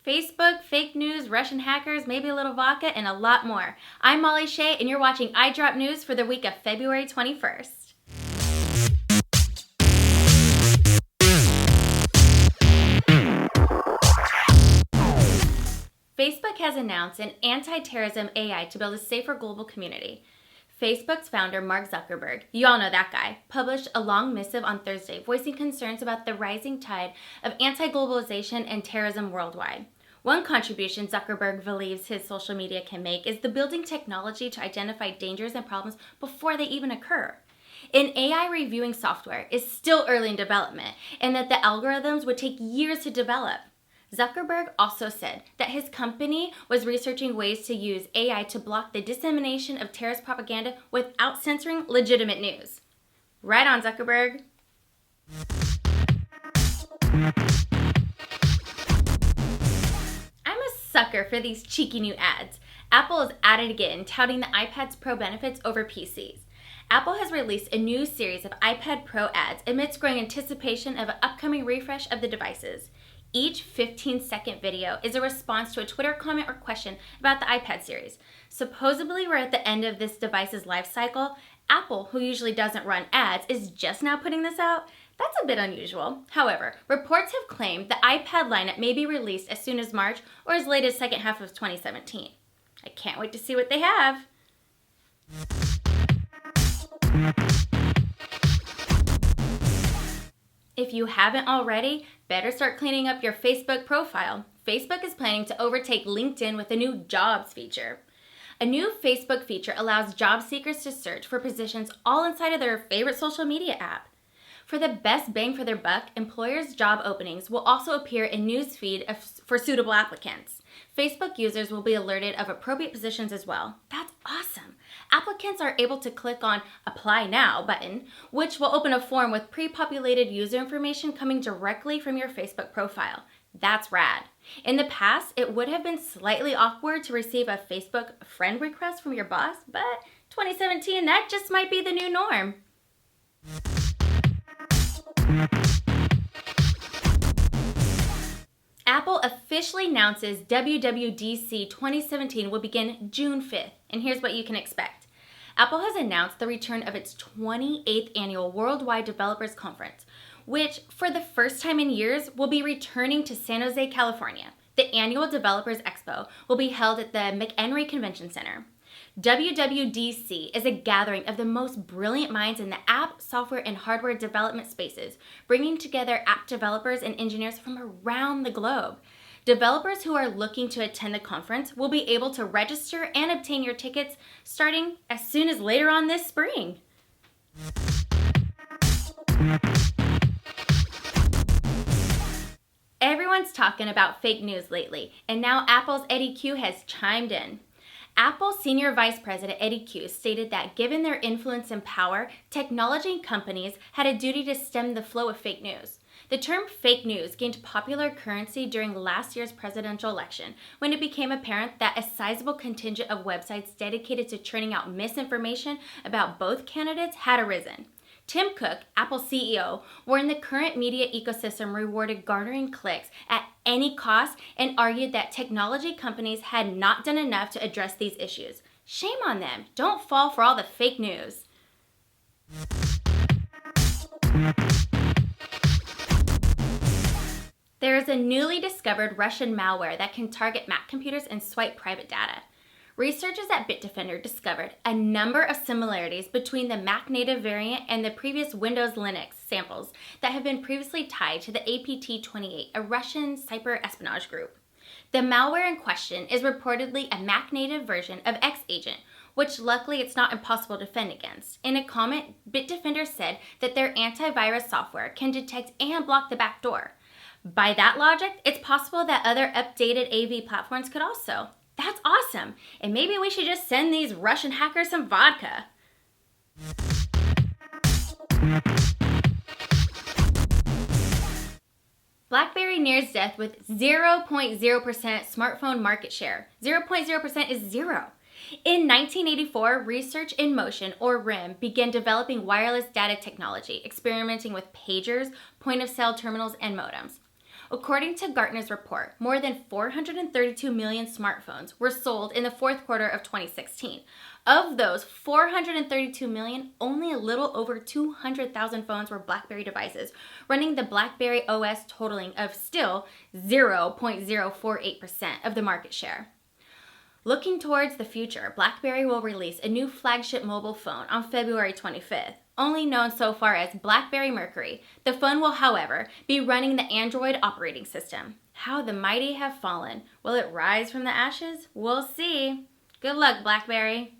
Facebook, fake news, Russian hackers, maybe a little vodka, and a lot more. I'm Molly Shea, and you're watching iDrop News for the week of February 21st. Facebook has announced an anti-terrorism AI to build a safer global community. Facebook's founder, Mark Zuckerberg, you all know that guy, published a long missive on Thursday voicing concerns about the rising tide of anti-globalization and terrorism worldwide. One contribution Zuckerberg believes his social media can make is the building technology to identify dangers and problems before they even occur. An AI reviewing software is still early in development, and that the algorithms would take years to develop. Zuckerberg also said that his company was researching ways to use AI to block the dissemination of terrorist propaganda without censoring legitimate news. Right on, Zuckerberg. I'm a sucker for these cheeky new ads. Apple is at it again, touting the iPad's Pro benefits over PCs. Apple has released a new series of iPad Pro ads amidst growing anticipation of an upcoming refresh of the devices. Each 15-second video is a response to a Twitter comment or question about the iPad series. Supposedly, we're at the end of this device's life cycle. Apple, who usually doesn't run ads, is just now putting this out. That's a bit unusual. However, reports have claimed the iPad lineup may be released as soon as March or as late as second half of 2017. I can't wait to see what they have. If you haven't already, better start cleaning up your Facebook profile. Facebook is planning to overtake LinkedIn with a new jobs feature. A new Facebook feature allows job seekers to search for positions all inside of their favorite social media app. For the best bang for their buck, employers' job openings will also appear in newsfeed for suitable applicants. Facebook users will be alerted of appropriate positions as well. That's awesome. Applicants are able to click on Apply Now button, which will open a form with pre-populated user information coming directly from your Facebook profile. That's rad. In the past, it would have been slightly awkward to receive a Facebook friend request from your boss, but 2017, that just might be the new norm. Apple officially announces WWDC 2017 will begin June 5th, and here's what you can expect. Apple has announced the return of its 28th annual Worldwide Developers Conference, which, for the first time in years, will be returning to San Jose, California. The annual Developers Expo will be held at the McHenry Convention Center. WWDC is a gathering of the most brilliant minds in the app, software, and hardware development spaces, bringing together app developers and engineers from around the globe. Developers who are looking to attend the conference will be able to register and obtain your tickets starting as soon as later on this spring. Everyone's talking about fake news lately, and now Apple's Eddy has chimed in. Apple Senior Vice President Eddy stated that given their influence and power, technology companies had a duty to stem the flow of fake news. The term fake news gained popular currency during last year's presidential election when it became apparent that a sizable contingent of websites dedicated to churning out misinformation about both candidates had arisen. Tim Cook, Apple CEO, warned the current media ecosystem rewarded garnering clicks at any cost and argued that technology companies had not done enough to address these issues. Shame on them. Don't fall for all the fake news. There is a newly discovered Russian malware that can target Mac computers and swipe private data. Researchers at Bitdefender discovered a number of similarities between the Mac native variant and the previous Windows Linux samples that have been previously tied to the APT28, a Russian cyber espionage group. The malware in question is reportedly a Mac native version of X-Agent, which luckily it's not impossible to defend against. In a comment, Bitdefender said that their antivirus software can detect and block the backdoor. By that logic, it's possible that other updated AV platforms could also. That's awesome, and maybe we should just send these Russian hackers some vodka. Blackberry nears death with 0.0% smartphone market share. 0.0% is zero. In 1984, Research in Motion, or RIM, began developing wireless data technology, experimenting with pagers, point-of-sale terminals, and modems. According to Gartner's report, more than 432 million smartphones were sold in the fourth quarter of 2016. Of those 432 million, only a little over 200,000 phones were Blackberry devices, running the Blackberry OS totaling of still 0.048% of the market share. Looking towards the future, Blackberry will release a new flagship mobile phone on February 25th, only known so far as Blackberry Mercury. The phone will, however, be running the Android operating system. How the mighty have fallen. Will it rise from the ashes? We'll see. Good luck, Blackberry.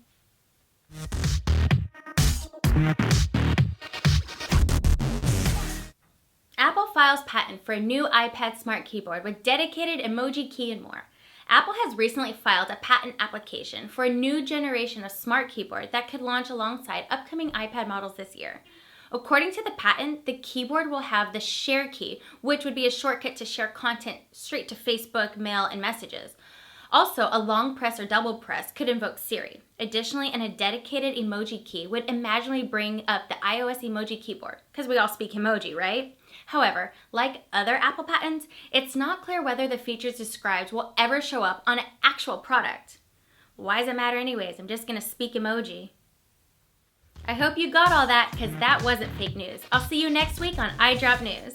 Apple files patent for a new iPad smart keyboard with dedicated emoji key and more. Apple has recently filed a patent application for a new generation of smart keyboard that could launch alongside upcoming iPad models this year. According to the patent, the keyboard will have the Share key, which would be a shortcut to share content straight to Facebook, Mail, and Messages. Also, a long press or double press could invoke Siri. Additionally, a dedicated emoji key would imaginally bring up the iOS emoji keyboard, because we all speak emoji, right? However, like other Apple patents, it's not clear whether the features described will ever show up on an actual product. Why does it matter anyways? I'm just going to speak emoji. I hope you got all that, because that wasn't fake news. I'll see you next week on iDrop News.